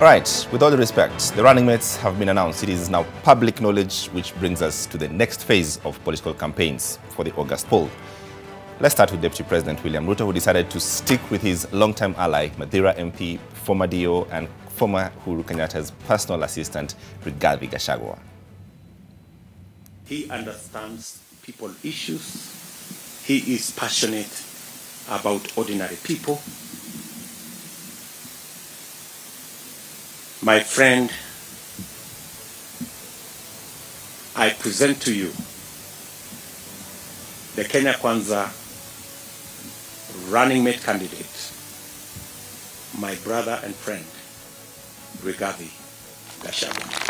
Right, with all due respect, the running mates have been announced. It is now public knowledge, which brings us to the next phase of political campaigns for the August poll. Let's start with Deputy President William Ruto, who decided to stick with his long-time ally, Madeira MP, former DO, and former Uhuru Kenyatta's personal assistant, Cherargei Gachagua. He understands people's issues. He is passionate about ordinary people. My friend, I present to you the Kenya Kwanza running mate candidate, my brother and friend, Cherargei Gachagua.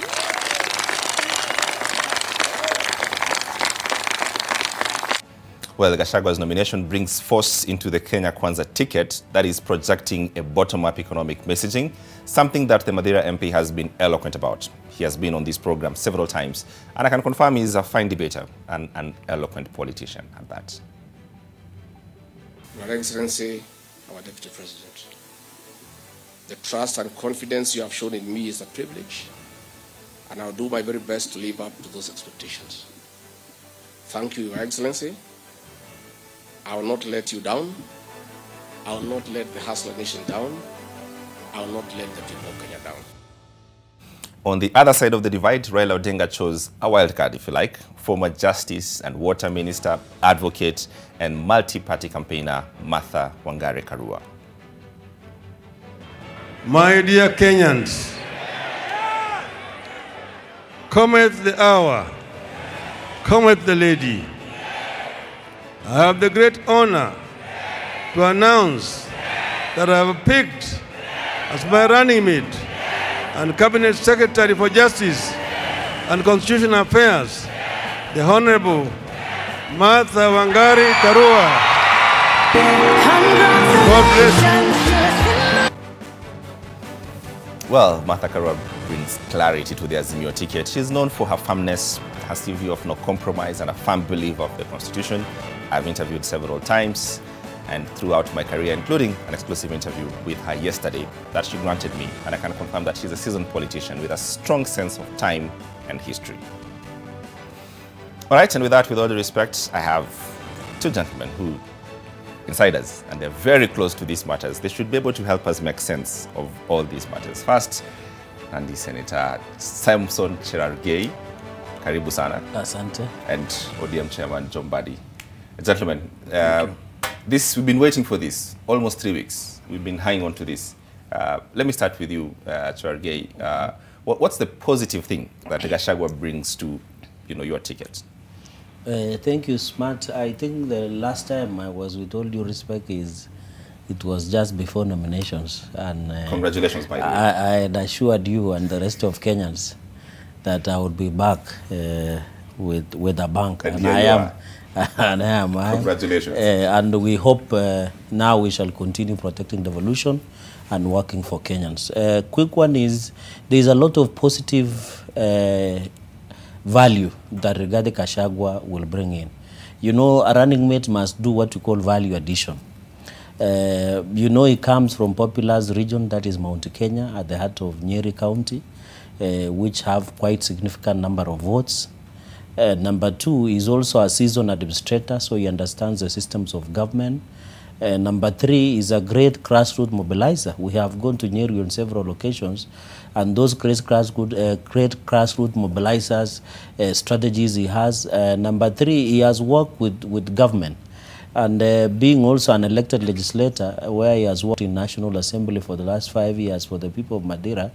Well, Gachagua's nomination brings force into the Kenya Kwanza ticket that is projecting a bottom-up economic messaging, something that the Madeira MP has been eloquent about. He has been on this program several times, and I can confirm he's a fine debater and an eloquent politician at that. Your Excellency, our Deputy President, the trust and confidence you have shown in me is a privilege, and I'll do my very best to live up to those expectations. Thank you, Your Excellency. I will not let you down. I will not let the Hustler Nation down. I will not let the people of Kenya down. On the other side of the divide, Raila Odinga chose a wild card, if you like, former Justice and Water Minister, advocate, and multi-party campaigner Martha Wangari Karua. My dear Kenyans, cometh the hour, cometh the lady. I have the great honor to announce that I have picked as my running mate and Cabinet Secretary for Justice and Constitutional Affairs, the Honorable Martha Wangari Karua. God bless you. Well, Martha Karua brings clarity to the Azimio ticket. She's known for her firmness, her view of no compromise, and a firm belief of the Constitution. I've interviewed several times and throughout my career, including an exclusive interview with her yesterday that she granted me, and I can confirm that she's a seasoned politician with a strong sense of time and history. All right, and with that, with all due respect, I have two gentlemen who insiders, and they're very close to these matters. They should be able to help us make sense of all these matters. First, Nandi Senator Samson Cherargei, karibu sana. Asante. And ODM Chairman John Mbadi. Gentlemen, we've been waiting for this almost 3 weeks. We've been hanging on to this. Let me start with you, Cherargei. What's the positive thing that Gachagua brings to, your ticket? Thank you, Smart. I think the last time I was, with all due respect, it was just before nominations. And congratulations, by the way. I had assured you and the rest of Kenyans that I would be back with a bank, and I am. And I am. Congratulations. And we hope now we shall continue protecting the devolution and working for Kenyans. Quick one is, there is a lot of positive value that Cherargei Gachagua will bring in. A running mate must do what we call value addition. He comes from Populous region, that is Mount Kenya, at the heart of Nyeri County, which have quite significant number of votes. Number two, is also a seasoned administrator, so he understands the systems of government. Number three, is a great grassroots mobilizer. We have gone to Nyeri on several occasions, and those great grassroots mobilizers, strategies he has. Number three, he has worked with government. And being also an elected legislator, where he has worked in National Assembly for the last 5 years for the people of Madeira,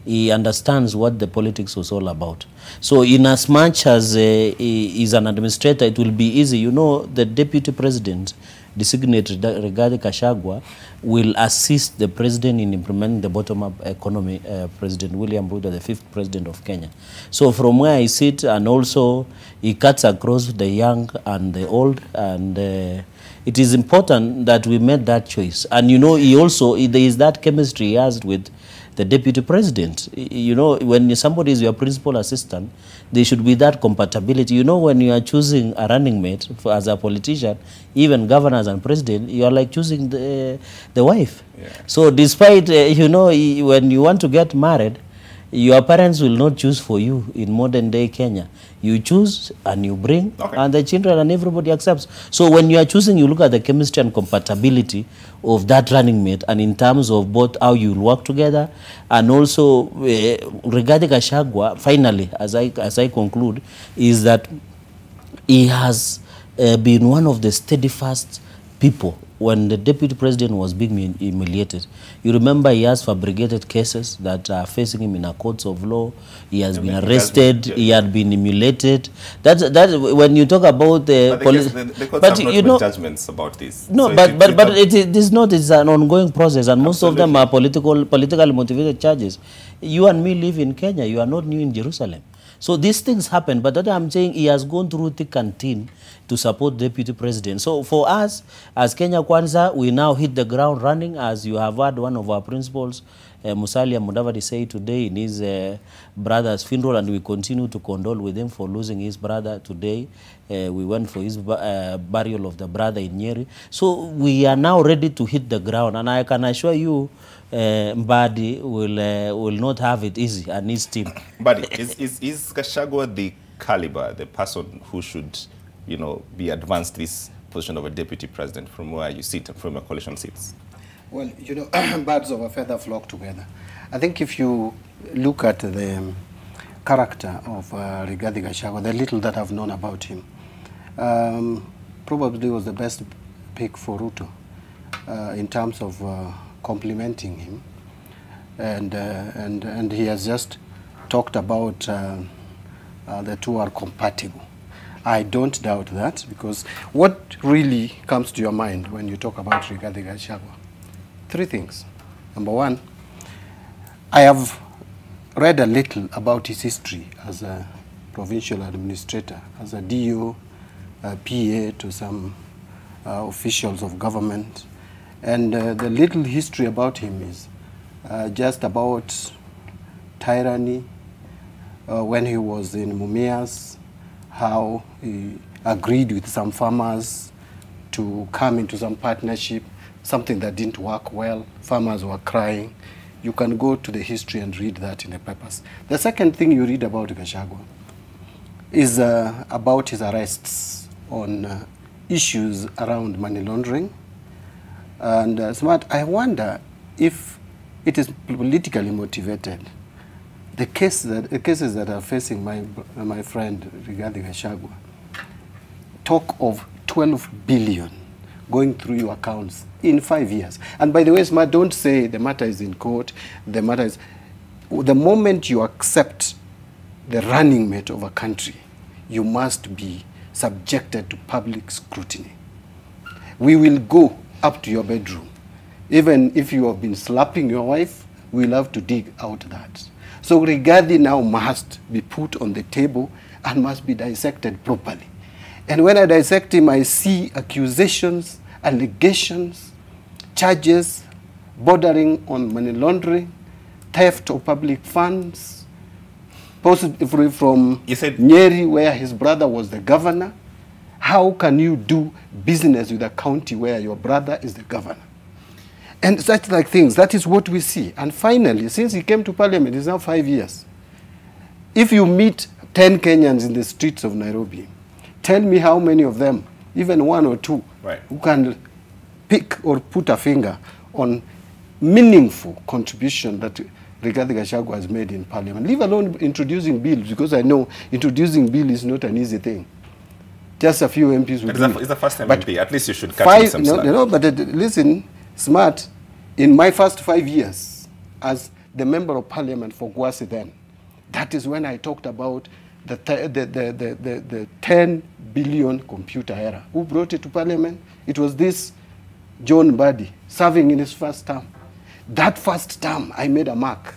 he understands what the politics was all about. So in as much as he is an administrator, it will be easy. The deputy president, designated Cherargei Gachagua, will assist the president in implementing the bottom-up economy, President William Ruto, the 5th president of Kenya. So from where I sit, and also he cuts across the young and the old, and it is important that we made that choice. And he also, there is that chemistry he has with the deputy president. You know, when somebody is your principal assistant, there should be that compatibility. You know, when you are choosing a running mate as a politician, even governors and president, you are like choosing the wife. Yeah. So despite, you know, when you want to get married, your parents will not choose for you in modern day Kenya. You choose and you bring, and the children and everybody accepts. So when you are choosing, you look at the chemistry and compatibility of that running mate, and in terms of both how you will work together, and also regarding Gachagua, finally, as I conclude, is that he has been one of the steadfast people when the deputy president was being humiliated. You remember he has fabricated cases that are facing him in a courts of law. He has been arrested. He had been humiliated. That's when you talk about the courts have not made judgments about this. No, so but it is not. It's an ongoing process, and most of them are politically motivated charges. You and me live in Kenya. You are not new in Jerusalem. So these things happen, but that I'm saying he has gone through thick and thin to support deputy president. So for us, as Kenya Kwanza, we now hit the ground running, as you have heard one of our principals, Musalia Mudavadi, say today in his brother's funeral, and we continue to condole with him for losing his brother today. We went for his burial of the brother in Nyeri. So we are now ready to hit the ground, and I can assure you, Mbadi will not have it easy, and his team. Mbadi, is Gachagua the caliber, the person who should, you know, be advanced this position of a deputy president from where you sit and from your coalition seats? Well, you know, birds of a feather flock together. I think if you look at the character of Rigathi Gachagua, the little that I've known about him, probably was the best pick for Ruto in terms of complimenting him, and he has just talked about the two are compatible. I don't doubt that, because what really comes to your mind when you talk about Rigathi Gachagua? Three things. Number one, I have read a little about his history as a provincial administrator, as a DO, PA to some officials of government. And the little history about him is just about tyranny, when he was in Mumias, how he agreed with some farmers to come into some partnership, something that didn't work well. Farmers were crying. You can go to the history and read that in the papers. The second thing you read about Gachagua is about his arrests on issues around money laundering. And Smart, I wonder if it is politically motivated. The cases that are facing my friend Rigathi Gachagua talk of 12 billion going through your accounts in 5 years. And by the way, Smart, don't say the matter is in court. The matter is, the moment you accept the running mate of a country, you must be subjected to public scrutiny. We will go up to your bedroom. Even if you have been slapping your wife, we'll have to dig out that. So Rigathi now must be put on the table and must be dissected properly. And when I dissect him, I see accusations, allegations, charges bordering on money laundering, theft of public funds, possibly from Nyeri, where his brother was the governor. How can you do business with a county where your brother is the governor? And such like things, that is what we see. And finally, since he came to parliament, it's now 5 years. If you meet 10 Kenyans in the streets of Nairobi, tell me how many of them, even one or two, who can pick or put a finger on meaningful contribution that Rigathi Gachagua has made in parliament, leave alone introducing bills, because I know introducing bill is not an easy thing. Just a few MPs will do it. It's the first time MP. At least you should cut some slack. No, but listen, Smart, in my first 5 years as the member of parliament for Gwasi then, that is when I talked about the 10 billion computer era. Who brought it to parliament? It was this John Mbadi, serving in his first term. That first term, I made a mark.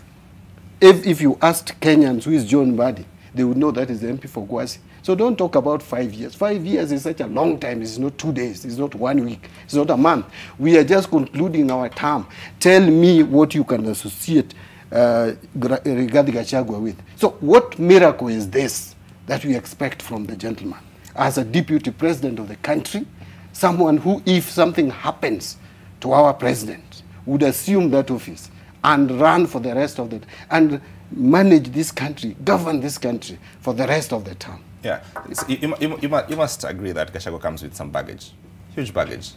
If you asked Kenyans who is John Mbadi, they would know that is the MP for Gwasi. So don't talk about 5 years. 5 years is such a long time. It's not 2 days. It's not 1 week. It's not a month. We are just concluding our term. Tell me what you can associate Rigathi Gachagua with. So what miracle is this that we expect from the gentleman? As a deputy president of the country, someone who, if something happens to our president, would assume that office and run for the rest of the, and manage this country, govern this country for the rest of the term. Yeah, you must agree that Gachagua comes with some baggage, huge baggage,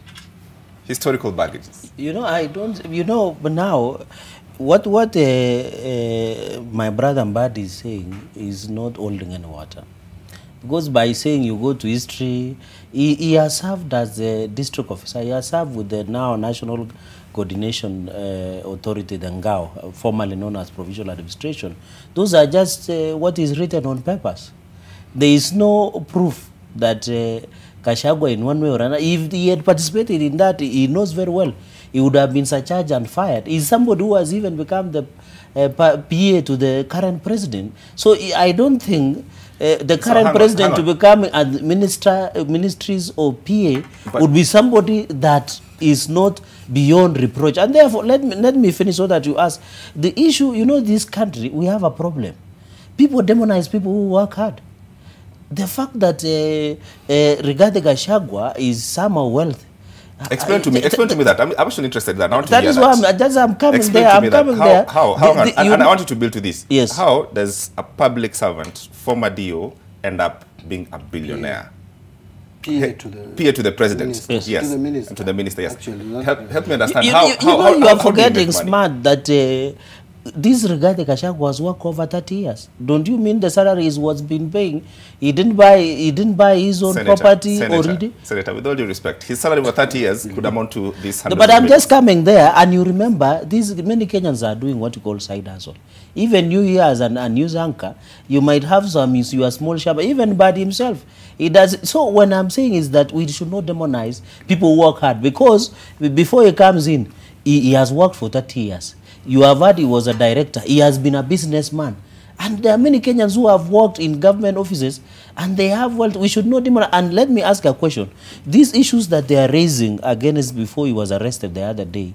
historical baggages. You know, I don't, you know, but now, what my brother Mbadi is saying is not holding any water. Because by saying you go to history, he has served as a district officer, he has served with the now National Coordination Authority, the NGAO, formerly known as Provincial Administration. Those are just what is written on papers. There is no proof that Gachagua in one way or another, if he had participated in that, he knows very well, he would have been surcharged and fired. He's somebody who has even become the PA to the current president. So I don't think the current president to become a ministries or PA would be somebody that is not beyond reproach. And therefore, let me finish so that you ask. The issue, you know, this country, we have a problem. People demonize people who work hard. The fact that Rigathi Gachagua is somehow wealthy. Explain to me that. I'm actually interested in that. I want to That hear is that. why I'm coming Explain there. to me I'm coming there. How and I want you to build to this. Yes. How does a public servant, former DO, end up being a billionaire? PA to the president. Minister. Yes. To the minister. And to the minister, yes. Actually, help me understand You how are do forgetting make money? smart that this Rigathi Gachagua was work over 30 years. Don't you mean the salary is what's been paying? He didn't buy his own property already? Senator, with all due respect, his salary for 30 years could amount to this 100 But I'm million. just coming there, and you remember, many Kenyans are doing what you call side hustle. Even you here as a news anchor, you might have some, you are small shop, even Mbadi himself. He does. So what I'm saying is that we should not demonize people who work hard, because before he comes in, he has worked for 30 years. You have heard he was a director. He has been a businessman. And there are many Kenyans who have worked in government offices and they have wealth. We should not demonize. And let me ask a question. These issues that they are raising against before he was arrested the other day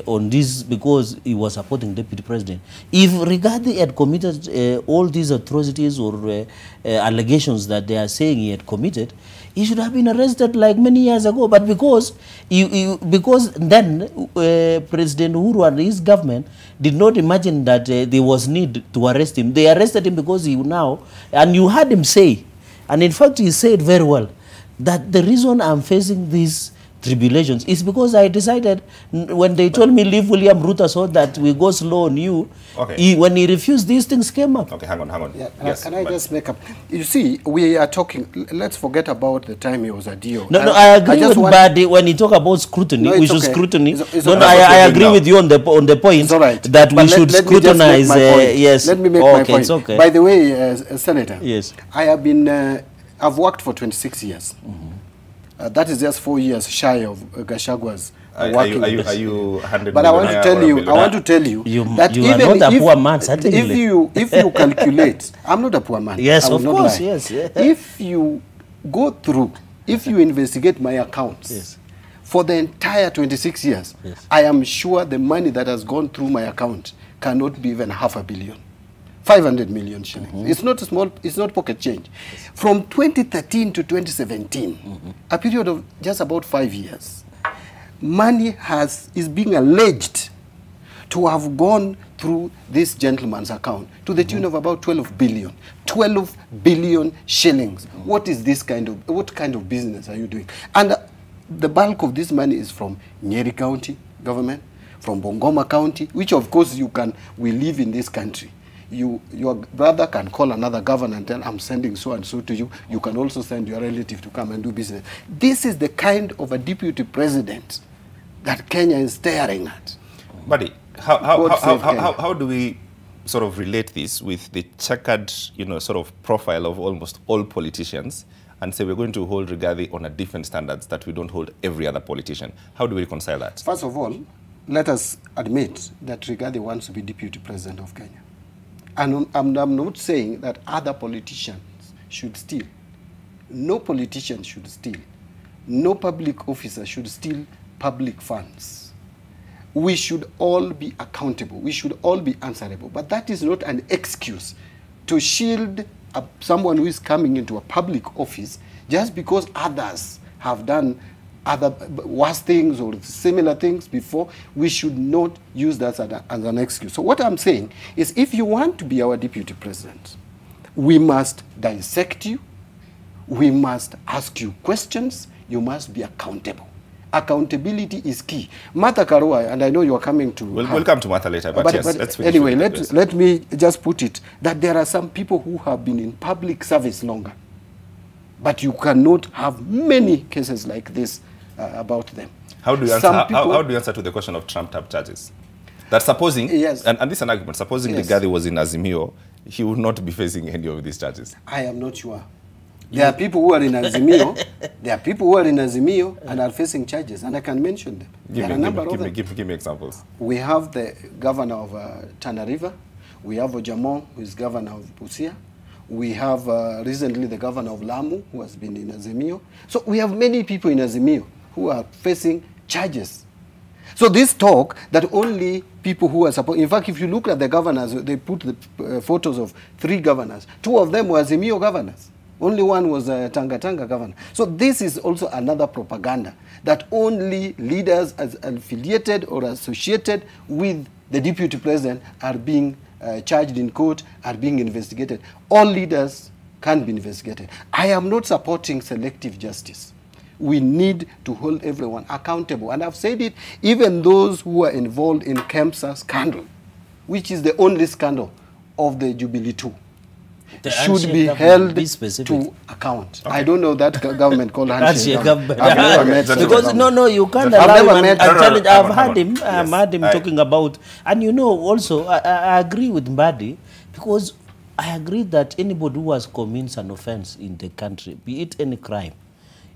on this, because he was supporting deputy president. If Rigathi had committed all these atrocities or allegations that they are saying he had committed, he should have been arrested like many years ago. But because then President Uhuru and his government did not imagine that there was need to arrest him. They arrested him because he now, and you heard him say, and in fact he said very well, that the reason I'm facing these tribulations is because I decided, when they told me leave William Ruto so that we go slow on you, when he refused, these things came up. Okay, hang on. Yeah, yes, can I just make up? You see, we are talking, let's forget about the time he was a DO. No, I agree with Mbadi when he talk about scrutiny. No, we should okay. scrutiny. It's No, okay. I agree with you on the point It's all right. that But we should scrutinize. Yes. Let me make my point. It's okay. By the way, Senator, yes, I have been, I've worked for 26 years. That is just 4 years shy of Gachagua's working. Are you 100 But I want to tell you, that you are even not a poor man, certainly. if you calculate, I'm not a poor man. Yes, I will of not course, lie. yes. If you go through, if you investigate my accounts, Yes. for the entire 26 years, Yes. I am sure the money that has gone through my account cannot be even 500 million. 500 million shillings. It's not small, it's not pocket change. From 2013 to 2017, a period of just about 5 years, money is being alleged to have gone through this gentleman's account to the tune of about 12 billion. 12 billion shillings. What is this what kind of business are you doing? And the bulk of this money is from Nyeri County government, from Bungoma County, which of course we live in this country. Your brother can call another governor and tell, I'm sending so and so to you. You can also send your relative to come and do business. This is the kind of a deputy president that Kenya is staring at. Buddy, how do we sort of relate this with the checkered, sort of profile of almost all politicians, and say we're going to hold Rigathi on a different standards that we don't hold every other politician? How do we reconcile that? First of all, let us admit that Rigathi wants to be deputy president of Kenya. And I'm not saying that other politicians should steal. No politician should steal. No public officer should steal public funds. we should all be accountable. We should all be answerable. But that is not an excuse to shield someone who is coming into a public office just because others have done other worse things or similar things before. We should not use that as an excuse. So what I'm saying is, if you want to be our deputy president, we must dissect you. We must ask you questions. You must be accountable. Accountability is key. Martha Karua, and I know you are coming to... We'll come to Martha later, but yes, let's finish. Anyway, let me just put it that there are some people who have been in public service longer, but you cannot have many cases like this about them. How do you answer, how do you answer to the question of trumped-up charges? That supposing, yes, and this is an argument, supposing yes, Rigathi was in Azimio, he would not be facing any of these charges. I am not sure. There are people who are in Azimio, and are facing charges, and I can mention them. Give me examples. We have the governor of Tana River. We have Ojamong, who is governor of Busia. We have recently the governor of Lamu, who has been in Azimio. So we have many people in Azimio who are facing charges. So this talk that only people who are supposed... In fact, if you look at the governors, they put the photos of 3 governors. 2 of them were Azimio governors. Only one was a Tanga governor. So this is also another propaganda that only leaders as affiliated or associated with the deputy president are being charged in court, are being investigated. All leaders can be investigated. I am not supporting selective justice. We need to hold everyone accountable. And I've said it, even those who are involved in KEMSA scandal, which is the only scandal of the Jubilee 2. Should be held to account. Okay. I don't know that government called handshake government. Because no, you can't allow him. I've heard him talking about, and you know, also I agree with Mbadi, because I agree that anybody who has commits an offense in the country, be it any crime,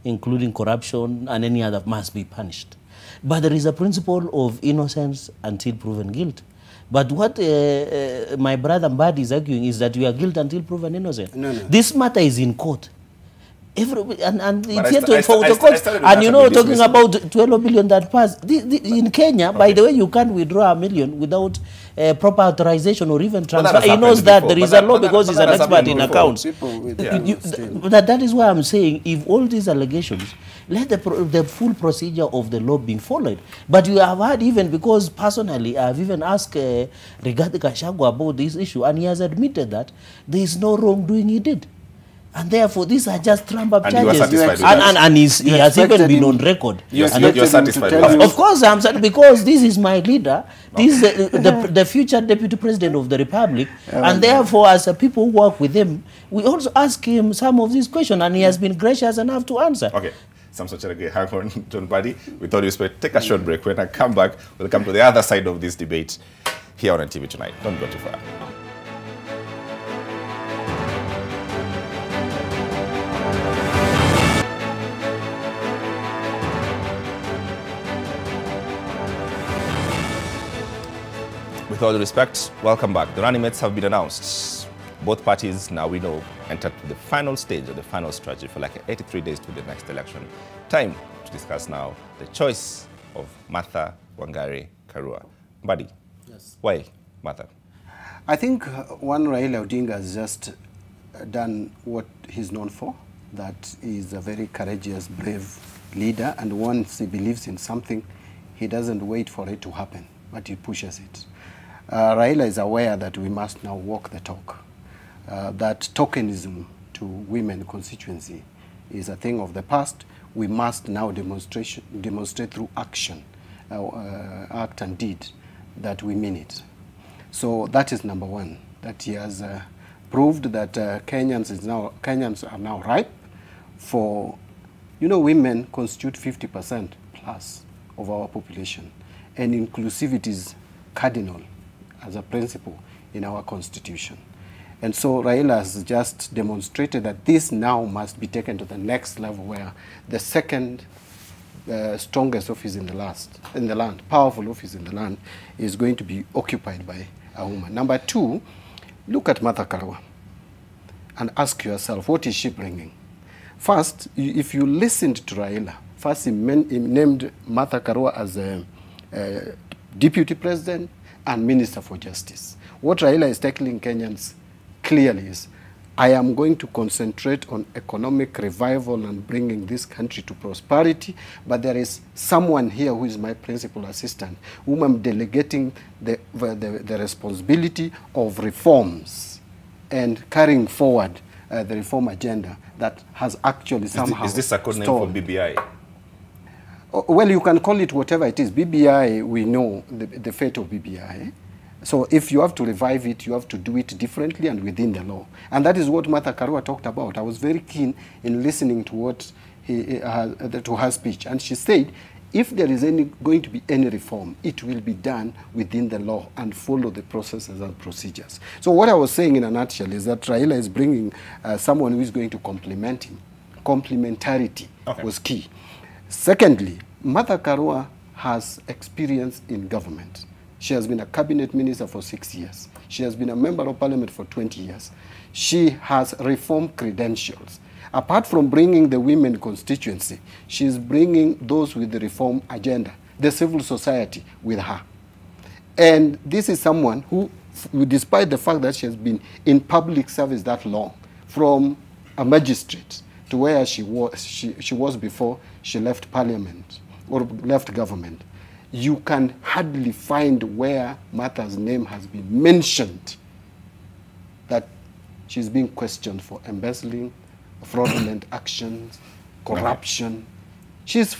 including corruption and any other, must be punished. But there is a principle of innocence until proven guilt. But what my brother Mbadi is arguing is that we are guilty until proven innocent. No. This matter is in court. And it's yet to for the court. And you know, talking about 12 billion that passed. In Kenya, by the way, you can't withdraw $1 million without proper authorization or even transfer. He knows that there is a law because he's an expert in accounts. That is why I'm saying, if all these allegations, let the full procedure of the law be followed. But you have heard, even because personally, I've even asked Rigathi Gachagua about this issue, and he has admitted that there is no wrongdoing he did. And therefore, these are just trump-up charges. And he has even been on record. You're satisfied. Of course, I'm satisfied, because this is my leader. This is the future deputy president of the republic. And therefore, as people who work with him, we also ask him some of these questions, and he has been gracious enough to answer. Okay. Cherargei, hang on, John Mbadi. We thought you would take a short break. When I come back, we'll come to the other side of this debate here on TV Tonight. Don't go too far. With all due respect, welcome back. The running mates have been announced. Both parties, now we know, entered the final stage of the final strategy for like 83 days to the next election. Time to discuss now the choice of Martha Wangari Karua. Mbadi, yes. Why Martha? I think Raila Odinga has just done what he's known for, that he's a very courageous, brave leader, and once he believes in something, he doesn't wait for it to happen, but he pushes it. Raila is aware that we must now walk the talk. That tokenism to women constituency is a thing of the past. We must now demonstrate through action, act and deed, that we mean it. So that is number one, that he has proved that Kenyans are now ripe for, women constitute 50% plus of our population, and inclusivity is cardinal as a principle in our constitution. And so Raila has just demonstrated that this now must be taken to the next level, where the second strongest office in the land, powerful office in the land, is going to be occupied by a woman. Number two, look at Martha Karua and ask yourself, what is she bringing? First, if you listened to Raila, first he named Martha Karua as Deputy President, and Minister for Justice. What Raila is telling Kenyans clearly is, I am going to concentrate on economic revival and bringing this country to prosperity, but there is someone here who is my principal assistant, whom I'm delegating the responsibility of reforms and carrying forward the reform agenda that has actually somehow Is this a code name for BBI? Well, you can call it whatever it is. BBI, we know the fate of BBI. So if you have to revive it, you have to do it differently and within the law. And that is what Martha Karua talked about. I was very keen in listening to what to her speech. And she said, if there is going to be any reform, it will be done within the law and follow the processes and procedures. So what I was saying in a nutshell is that Raila is bringing someone who is going to complement him. Complementarity was key. Secondly, Martha Karua has experience in government. She has been a cabinet minister for 6 years. She has been a member of parliament for 20 years. She has reform credentials. Apart from bringing the women constituency, she is bringing those with the reform agenda, the civil society with her. And this is someone who, despite the fact that she has been in public service that long, from a magistrate to where she was before she left parliament or left government, you can hardly find where Martha's name has been mentioned that she's being questioned for embezzling, fraudulent actions, corruption. She's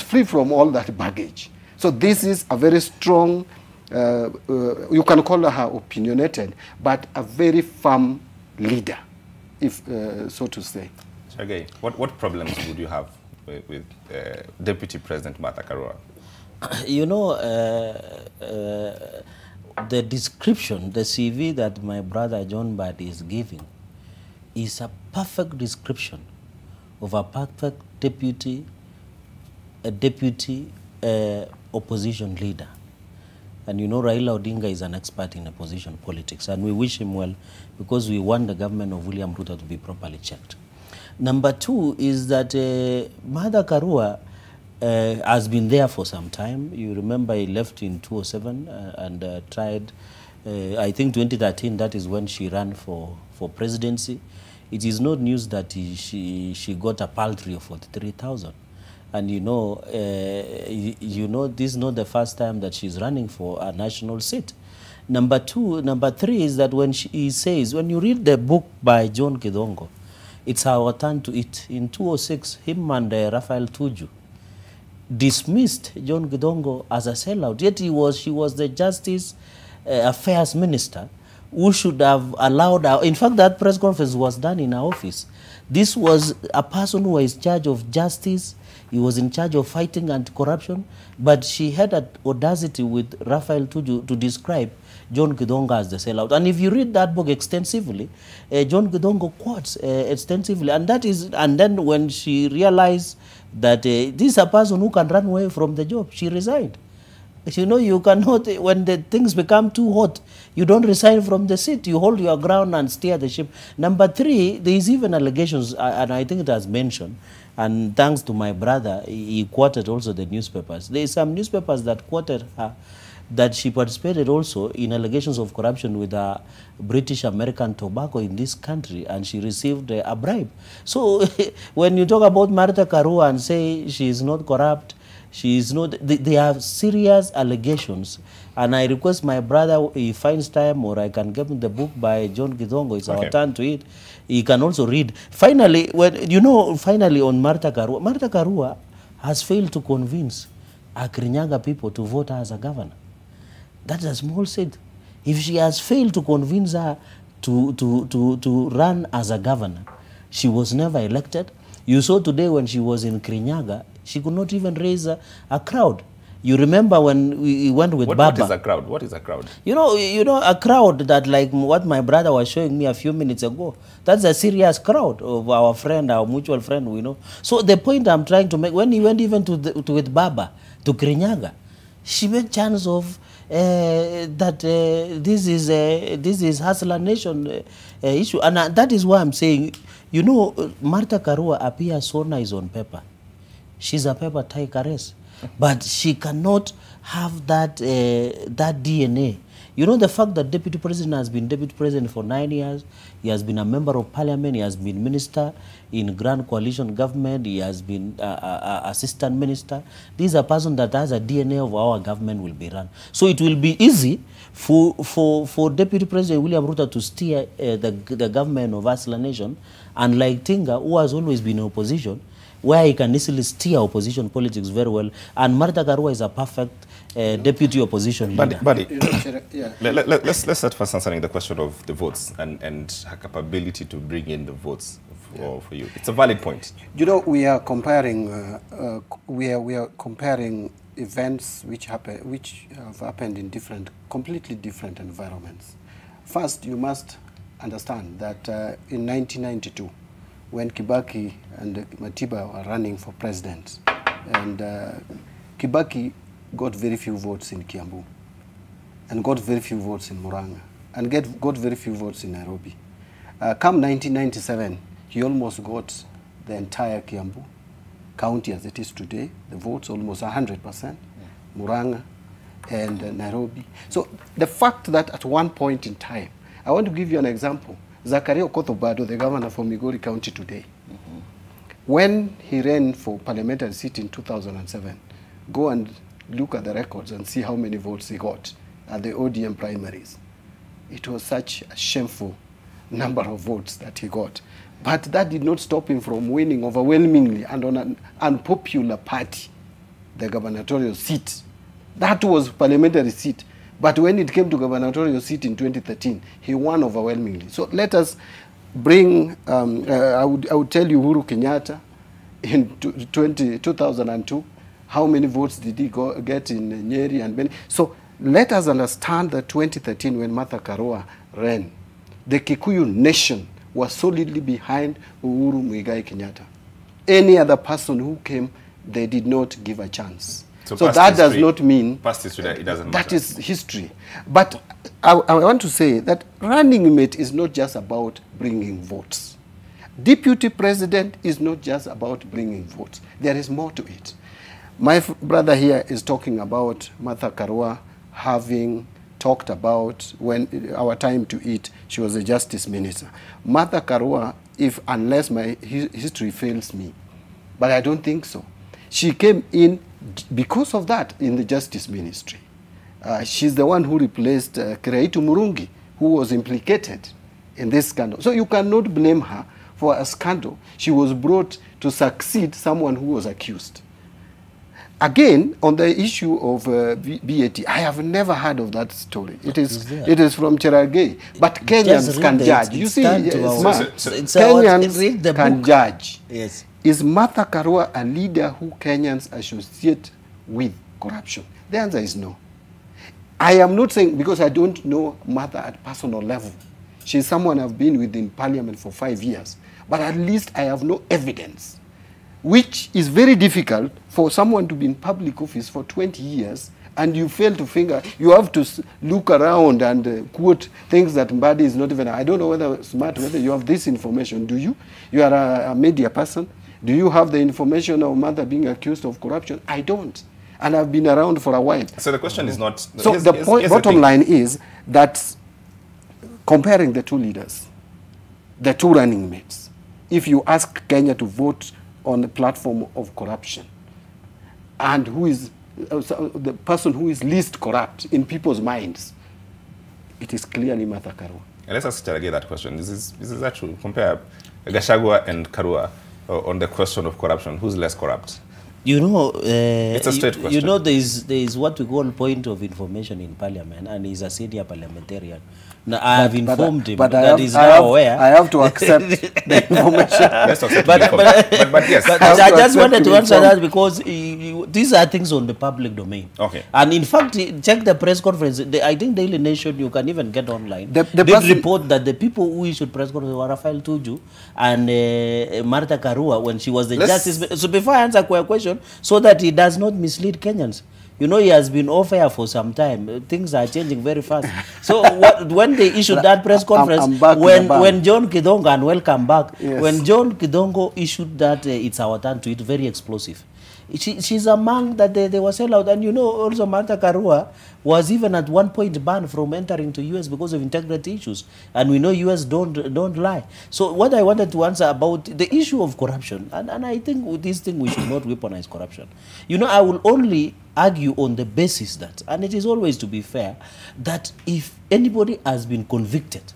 free from all that baggage. So this is a very strong, you can call her opinionated, but a very firm leader, if so to say. Cherargei, what problems would you have with Deputy President Martha Karua? You know, the description, the CV that my brother John Mbadi is giving is a perfect description of a perfect deputy opposition leader. And you know, Raila Odinga is an expert in opposition politics, and we wish him well because we want the government of William Ruto to be properly checked. Number two is that Martha Karua has been there for some time. You remember he left in 2007 and tried, I think 2013, that is when she ran for presidency. It is not news that she got a paltry of 43,000. And you know, this is not the first time that she's running for a national seat. Number three is that when he says, when you read the book by John Kidongo, it's our turn to eat. In 2006, him and Raphael Tuju dismissed John Kidongo as a sellout. Yet she was the Justice Affairs Minister who should have allowed her. In fact, that press conference was done in her office. This was a person who was in charge of justice. He was in charge of fighting anti-corruption, but she had an audacity with Raphael Tuju to describe John Kidongo as the sellout. And if you read that book extensively, John Kidongo quotes extensively, and then when she realized that this is a person who can run away from the job, she resigned. You know, you cannot, when the things become too hot, you don't resign from the seat. You hold your ground and steer the ship. Number three, there is even allegations, and I think it has mentioned, and thanks to my brother, he quoted also the newspapers. There is some newspapers that quoted her that she participated also in allegations of corruption with a British American tobacco in this country, and she received a bribe. So when you talk about Martha Karua and say she is not corrupt, she is not, they have serious allegations. And I request my brother, if he finds time, or I can give him the book by John Kidongo, it's our turn to eat. He can also read. Finally, finally on Martha Karua has failed to convince Kirinyaga people to vote her as a governor. That's a small seat. If she has failed to convince her to run as a governor, she was never elected. You saw today when she was in Kirinyaga, she could not even raise a crowd. You remember when we went with Baba. What is a crowd? What is a crowd? You know, a crowd that, like what my brother was showing me a few minutes ago, that's a serious crowd of our friend, our mutual friend, we know. So the point I'm trying to make, when he went even with Baba to Kirinyaga, she made chance of this is Hustler Nation issue. And that is why I'm saying, you know, Martha Karua appears so nice on paper. She's a paper tigeress. but she cannot have that that DNA. You know, the fact that Deputy President has been Deputy President for 9 years, he has been a member of Parliament, he has been Minister in Grand Coalition Government, he has been Assistant Minister. This is a person that has a DNA of our government will be run. So it will be easy for Deputy President William Ruto to steer the government of Asla Nation, unlike Tinga, who has always been in opposition, where he can easily steer opposition politics very well. And Martha Karua is a perfect deputy opposition leader. Buddy, Yeah. let's start first answering the question of the votes and her capability to bring in the votes for you. It's a valid point. You know, we are comparing we are comparing events which have happened in completely different environments. First, you must understand that in 1992, when Kibaki and Matiba were running for president, and Kibaki got very few votes in Kiambu, and got very few votes in Murang'a, and got very few votes in Nairobi. Come 1997, he almost got the entire Kiambu county as it is today, the votes almost 100%, Murang'a and Nairobi. So the fact that at one point in time, I want to give you an example. Zakaria Okoth-Obado, the governor for Migori County today, when he ran for parliamentary seat in 2007, go and look at the records and see how many votes he got at the ODM primaries. It was such a shameful number of votes that he got. But that did not stop him from winning overwhelmingly and on an unpopular party, the gubernatorial seat. That was parliamentary seat. But when it came to gubernatorial seat in 2013, he won overwhelmingly. So let us bring, I would tell you Uhuru Kenyatta in 2002, how many votes did he get in Nyeri and Beni. So let us understand that 2013 when Martha Karua ran, the Kikuyu nation was solidly behind Uhuru Muigai Kenyatta. Any other person who came, they did not give a chance. So that does not mean past history, it doesn't matter. That is history. But I want to say that running mate is not just about bringing votes. Deputy president is not just about bringing votes. There is more to it. My brother here is talking about Martha Karua having talked about when our time to eat, she was a justice minister. Martha Karua, unless my history fails me, but I don't think so. She came in because of that in the justice ministry. She's the one who replaced Kiraitu Murungi, who was implicated in this scandal. So you cannot blame her for a scandal. She was brought to succeed someone who was accused. Again, on the issue of BAT, I have never heard of that story. It is from Cherargei. But Kenyans can judge. You see, Kenyans can judge. Yes. Is Martha Karua a leader who Kenyans associate with corruption? The answer is no. I am not saying, because I don't know Martha at personal level. She's someone I've been with in parliament for 5 years. But at least I have no evidence, which is very difficult for someone to be in public office for 20 years and you fail to finger. You have to look around and quote things that Mbadi is not even. I don't know whether you have this information. Do you? You are a media person. Do you have the information of Martha being accused of corruption? I don't. And I've been around for a while. So the question is not... So the bottom line is that comparing the two leaders, the two running mates, if you ask Kenya to vote on the platform of corruption, and who is the person who is least corrupt in people's minds, it is clearly Martha Karua. And let's ask Cherargei that question. This is actually compare Gachagua and Karua on the question of corruption. Who's less corrupt? You know, it's a straight question. You know, there is what we call point of information in Parliament, and he's a senior parliamentarian. Now, I have informed him that he's now aware. I have to accept the information. But yes. But I just wanted to answer that because these are things on the public domain. Okay. And in fact, check the press conference. I think Daily Nation, you can even get online. They report that the people who issued press conference were Rafael Tuju and Martha Karua when she was the justice. So before I answer your question, so that he does not mislead Kenyans. You know, he has been off air for some time. Things are changing very fast. So when they issued that press conference, when John Kidongo, and welcome back, yes. When John Kidongo issued that it's our turn to eat, very explosive. She's among that they were sell out. And you know, also Martha Karua was even at one point banned from entering to US because of integrity issues. And we know US don't lie. So what I wanted to answer about the issue of corruption, and I think with this thing we should not weaponize corruption. You know, I will only argue on the basis that, and it is always to be fair, that if anybody has been convicted,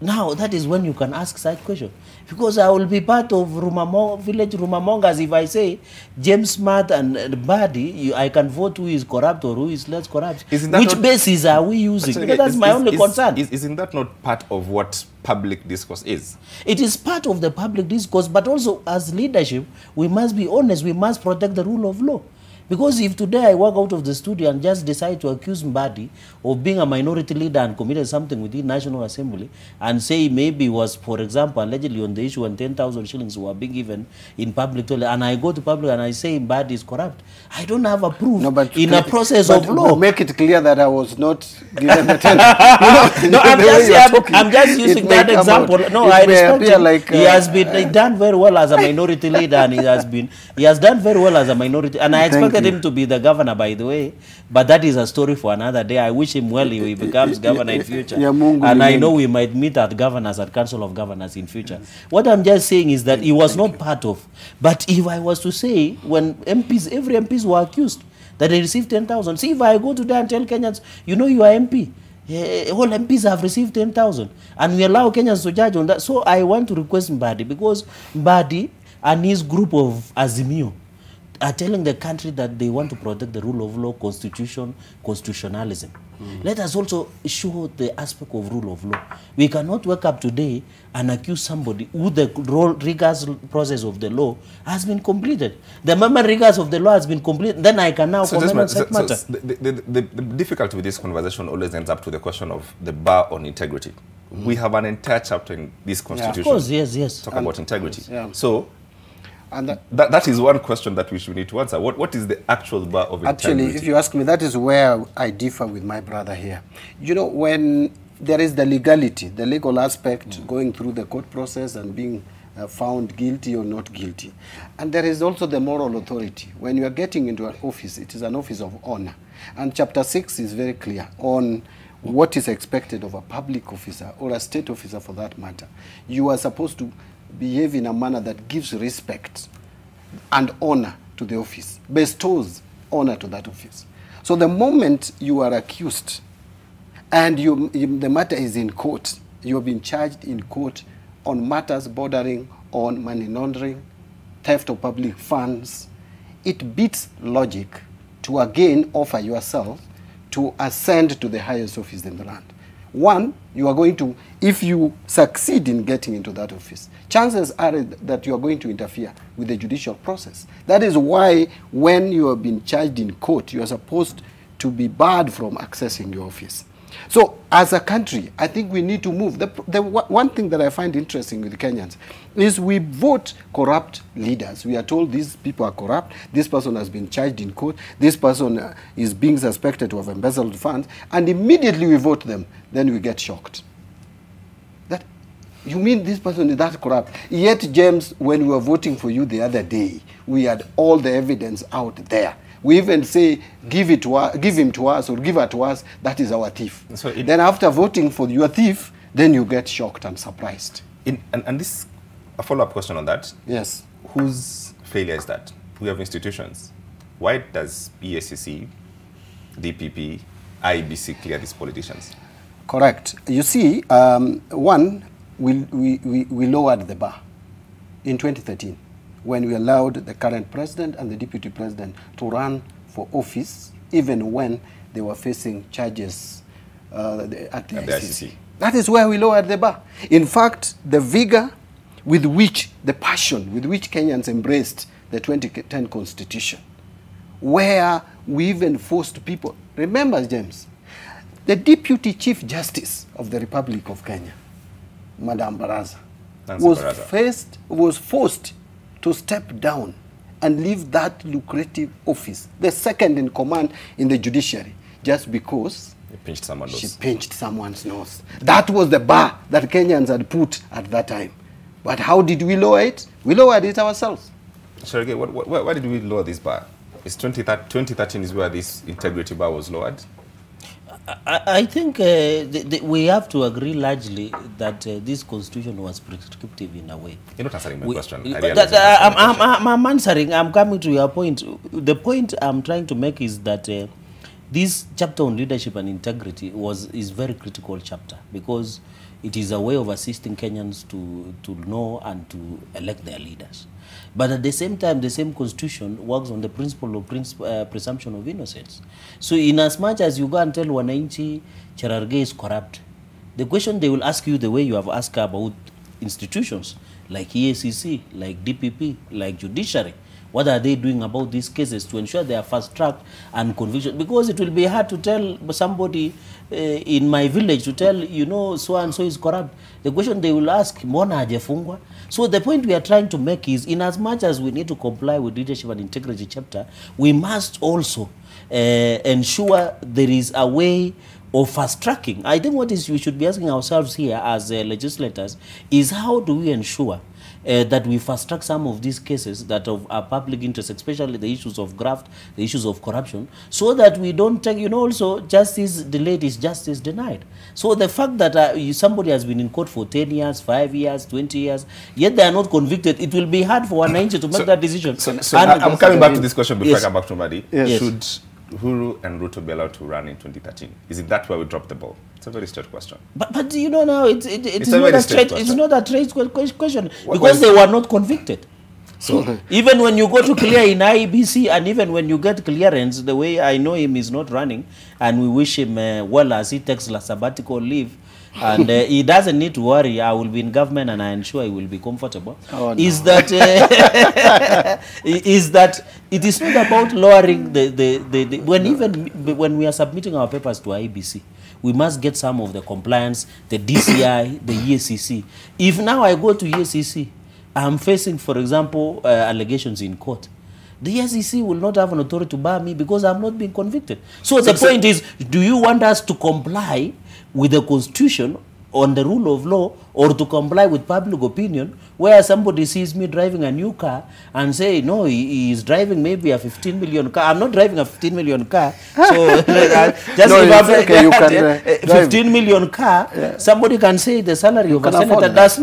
now that is when you can ask such question. Because I will be part of village Rumamongas if I say James Smart and Mbadi, I can vote who is corrupt or who is less corrupt. Which basis are we using? Because that's my only concern. Isn't that not part of what public discourse is? It is part of the public discourse, but also as leadership, we must be honest, we must protect the rule of law. Because if today I walk out of the studio and just decide to accuse Mbadi of being a minority leader and committed something within National Assembly and say maybe was, for example, allegedly on the issue when 10,000 shillings were being given in public toilet, and I go to public and I say Mbadi is corrupt, I don't have a proof in a process of law. Make it clear that I was not given the 10. No, I'm just using that example. No, I respect him. Like, he has been done very well as a minority leader, and he has done very well as a minority, and I expected him to be the governor, by the way, but that is a story for another day. I wish him well if he becomes governor in future. And I know we might meet at governors, at Council of Governors in future. What I'm just saying is that he was not part of. But if I was to say, when MPs, every MPs were accused that they received 10,000. See, if I go today and tell Kenyans, you know you are MP, all MPs have received 10,000. And we allow Kenyans to judge on that. So I want to request Mbadi, because Mbadi and his group of Azimio are telling the country that they want to protect the rule of law, constitutionalism. Let us also show the aspect of rule of law. We cannot wake up today and accuse somebody who the rigorous process of the law has been completed. The moment rigorous of the law has been completed, then I can now comment on such matter. The difficulty with this conversation always ends up to the question of the bar on integrity. We have an entire chapter in this constitution. Of course, yes. Talk about integrity. Yeah. So, and that is one question that we should need to answer. What is the actual bar of integrity? Actually, if you ask me, that is where I differ with my brother here. You know, when there is the legality, the legal aspect, going through the court process and being found guilty or not guilty. And there is also the moral authority. When you are getting into an office, it is an office of honor. And Chapter 6 is very clear on what is expected of a public officer or a state officer for that matter. You are supposed to behave in a manner that gives respect and honor to the office, bestows honor to that office. So the moment you are accused and the matter is in court, you have been charged in court on matters bordering on money laundering, theft of public funds, it beats logic to again offer yourself to ascend to the highest office in the land. One, you are going to, if you succeed in getting into that office, chances are that you are going to interfere with the judicial process. That is why when you have been charged in court, you are supposed to be barred from accessing your office. So as a country, I think we need to move. The one thing that I find interesting with Kenyans is we vote corrupt leaders. We are told these people are corrupt, this person has been charged in court, this person is being suspected to have embezzled funds, and immediately we vote them, then we get shocked. That, you mean this person is that corrupt? Yet, James, when we were voting for you the other day, we had all the evidence out there. We even say, give him to us or give her to us, that is our thief. So then after voting for your thief, then you get shocked and surprised. And this, a follow-up question on that. Yes. Whose failure is that? We have institutions. Why does EACC, DPP, IEBC clear these politicians? Correct. You see, one, we lowered the bar in 2013. When we allowed the current president and the deputy president to run for office, even when they were facing charges at the ICC. That is where we lowered the bar. In fact, the vigor with which, the passion with which Kenyans embraced the 2010 Constitution, where we even forced people. Remember, James, the Deputy Chief Justice of the Republic of Kenya, Madam Baraza, was forced to step down and leave that lucrative office, the second in command in the judiciary, just because she pinched someone's nose. That was the bar that Kenyans had put at that time. But how did we lower it? We lowered it ourselves. Cherargei, why did we lower this bar? Is 2013 is where this integrity bar was lowered? I think we have to agree largely that this constitution was prescriptive in a way. You're not answering my question. I'm answering. I'm coming to your point. The point I'm trying to make is that this chapter on leadership and integrity is very critical chapter, because it is a way of assisting Kenyans to know and to elect their leaders. But at the same time, the same constitution works on the principle of presumption of innocence. So in as much as you go and tell Wananchi Cherargei is corrupt, the question they will ask you the way you have asked about institutions like EACC, like DPP, like judiciary, what are they doing about these cases to ensure they are fast-tracked and conviction? Because it will be hard to tell somebody in my village to tell, you know, so-and-so is corrupt. The question they will ask, mbona hajafungwa? So the point we are trying to make is, in as much as we need to comply with leadership and integrity chapter, we must also ensure there is a way of fast-tracking. I think what we should be asking ourselves here as legislators is, how do we ensure that we fast-track some of these cases that of our public interest, especially the issues of graft, the issues of corruption, so that we don't take, you know, also justice delayed is justice denied. So the fact that somebody has been in court for 10 years, 5 years, 20 years, yet they are not convicted, it will be hard for Wananchi to make that decision. So I'm coming back to this question before I come back to Mbadi. Yes. Should Uhuru and Ruto be allowed to run in 2013? Is it that where we dropped the ball? It's a very straight question. But you know now, it's not a straight question, because they were not convicted. So even when you go to clear in IEBC, and even when you get clearance, the way I know him is not running, and we wish him well as he takes a sabbatical leave, and he doesn't need to worry. I will be in government, and I am sure he will be comfortable. Oh, no. Is that it is not about lowering when we are submitting our papers to IEBC, we must get some of the compliance, the DCI, the EACC. If now I go to EACC, I'm facing, for example, allegations in court, the EACC will not have an authority to bar me because I'm not being convicted. So the point is, do you want us to comply with the constitution on the rule of law, or to comply with public opinion, where somebody sees me driving a new car and say, no, he is driving maybe a 15 million car. I'm not driving a 15 million car. So just no, if 15 million car, yeah, somebody can say the salary of a senator does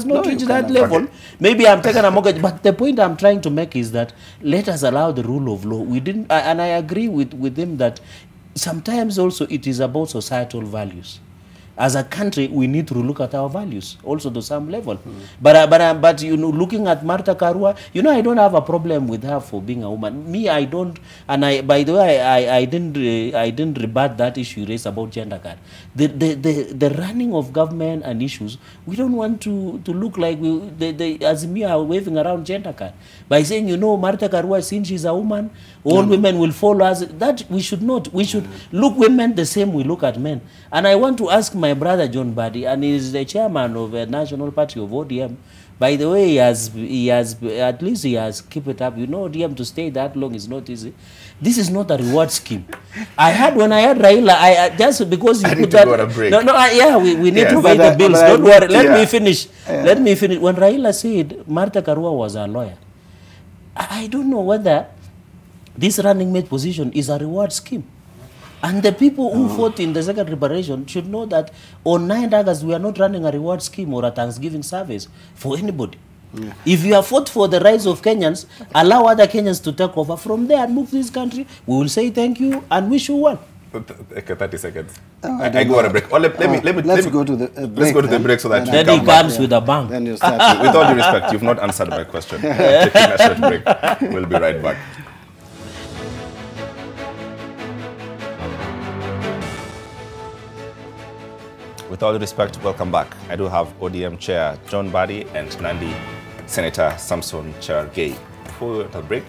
not reach that level. Maybe I'm taking a mortgage. But the point I'm trying to make is that let us allow the rule of law. We didn't, and I agree with him that sometimes also it is about societal values. As a country, we need to look at our values also to some level. But you know, looking at Martha Karua, you know, I don't have a problem with her for being a woman. Me, I don't. And by the way, I didn't rebut that issue you raised about gender card. The running of government and issues, we don't want to look like as me are waving around gender card by saying, you know, Martha Karua, since she's a woman, all women will follow us. That we should not. We should look women the same we look at men. And I want to ask my brother John Mbadi, and he is the chairman of the National Party of ODM. By the way, he has at least he has keep it up. You know, ODM to stay that long is not easy. This is not a reward scheme. I had when I had Raila, I just because you put that. We need to pay the bills. Don't worry. Let me finish. Let me finish. When Raila said Martha Karua was a lawyer, I don't know whether this running mate position is a reward scheme. And the people who fought in the second liberation should know that on 9 August, we are not running a reward scheme or a Thanksgiving service for anybody. Yeah. If you have fought for the rights of Kenyans, allow other Kenyans to take over from there and move this country. We will say thank you and wish you well. 30 seconds. I go on a break. Let's go to the break. Let's go to the break so that then he comes with a bang. Then you start. With all due respect, you've not answered my question. Taking a short break. We'll be right back. With all due respect, welcome back. I do have ODM Chair John Mbadi and Nandi Senator Samson Cherargei. Before the break,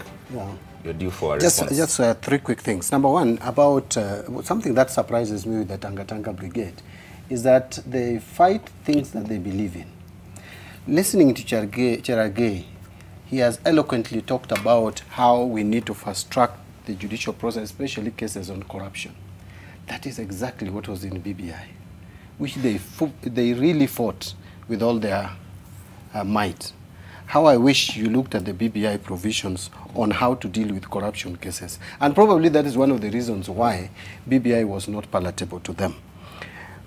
you're due for a response. Just 3 quick things. Number one, about something that surprises me with the Tanga Brigade is that they fight things that they believe in. Listening to Cherargei, he has eloquently talked about how we need to fast-track the judicial process, especially cases on corruption. That is exactly what was in BBI, which they really fought with all their might. how I wish you looked at the BBI provisions on how to deal with corruption cases. And probably that is one of the reasons why BBI was not palatable to them.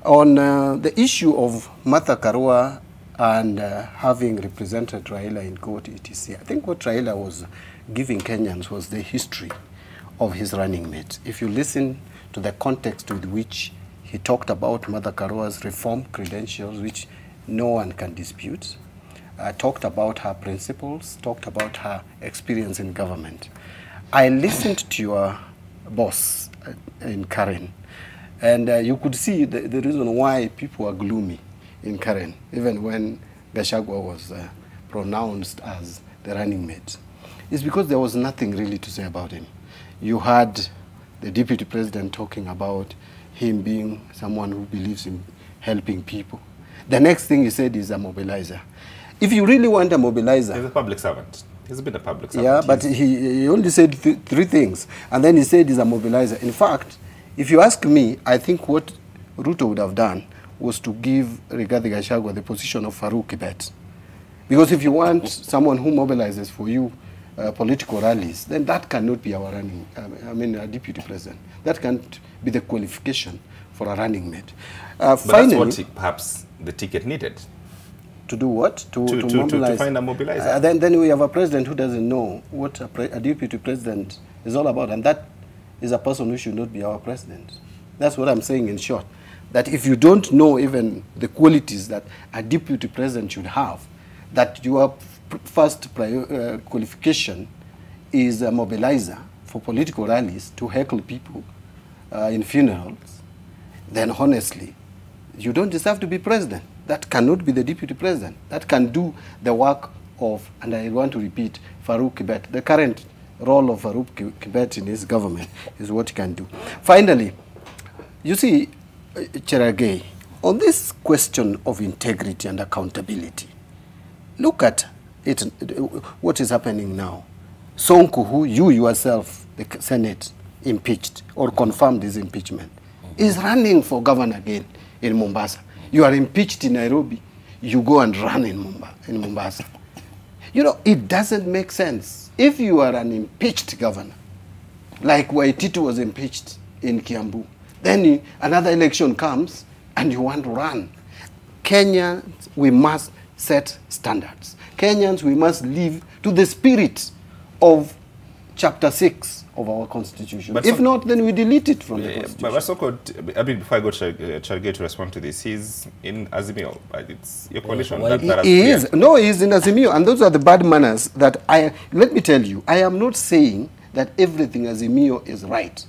On the issue of Martha Karua and having represented Raila in court, etc., I think what Raila was giving Kenyans was the history of his running mate. If you listen to the context with which he talked about Martha Karua's reform credentials, which no one can dispute, talked about her principles, talked about her experience in government. I listened to your boss in Karen, and you could see the reason why people are gloomy in Karen, even when Gachagua was pronounced as the running mate. It's because there was nothing really to say about him. You had the deputy president talking about him being someone who believes in helping people. The next thing he said is a mobilizer. If you really want a mobilizer... He's a public servant. He's been a public servant. Yeah, but he only said three things. And then he said he's a mobilizer. In fact, if you ask me, I think what Ruto would have done was to give Rigathi Gachagua the position of Farouk Kibet. Because if you want someone who mobilizes for you political rallies, then that cannot be our running, a deputy president. That can't be the qualification for a running mate. But finally, that's what perhaps the ticket needed. To do what? To mobilize. To find a mobilizer. Then we have a president who doesn't know what a deputy president is all about, and that is a person who should not be our president. That's what I'm saying in short. That if you don't know even the qualities that a deputy president should have, that your first qualification is a mobilizer for political rallies to heckle people in funerals, then honestly, you don't deserve to be president. That cannot be the deputy president. That can do the work of, and I want to repeat, Farouk Kibet. The current role of Farouk Kibet in his government is what he can do. Finally, you see, Cherargei, on this question of integrity and accountability, look at it, what is happening now. Sonko, who you yourself, the Senate, impeached or confirmed his impeachment, is running for governor again in Mombasa. You are impeached in Nairobi, you go and run in Mombasa. You know, it doesn't make sense. If you are an impeached governor, like Waititu was impeached in Kiambu, then another election comes and you want to run. Kenyans, we must set standards. Kenyans, we must live to the spirit of Chapter 6 of our Constitution. But if not, then we delete it from the Constitution. But Soko, I mean, before I go to Cherargei to respond to this, he's in Azimio. It's your coalition. He is. No, he's in Azimio. And those are the bad manners that let me tell you, I am not saying that everything Azimio is right.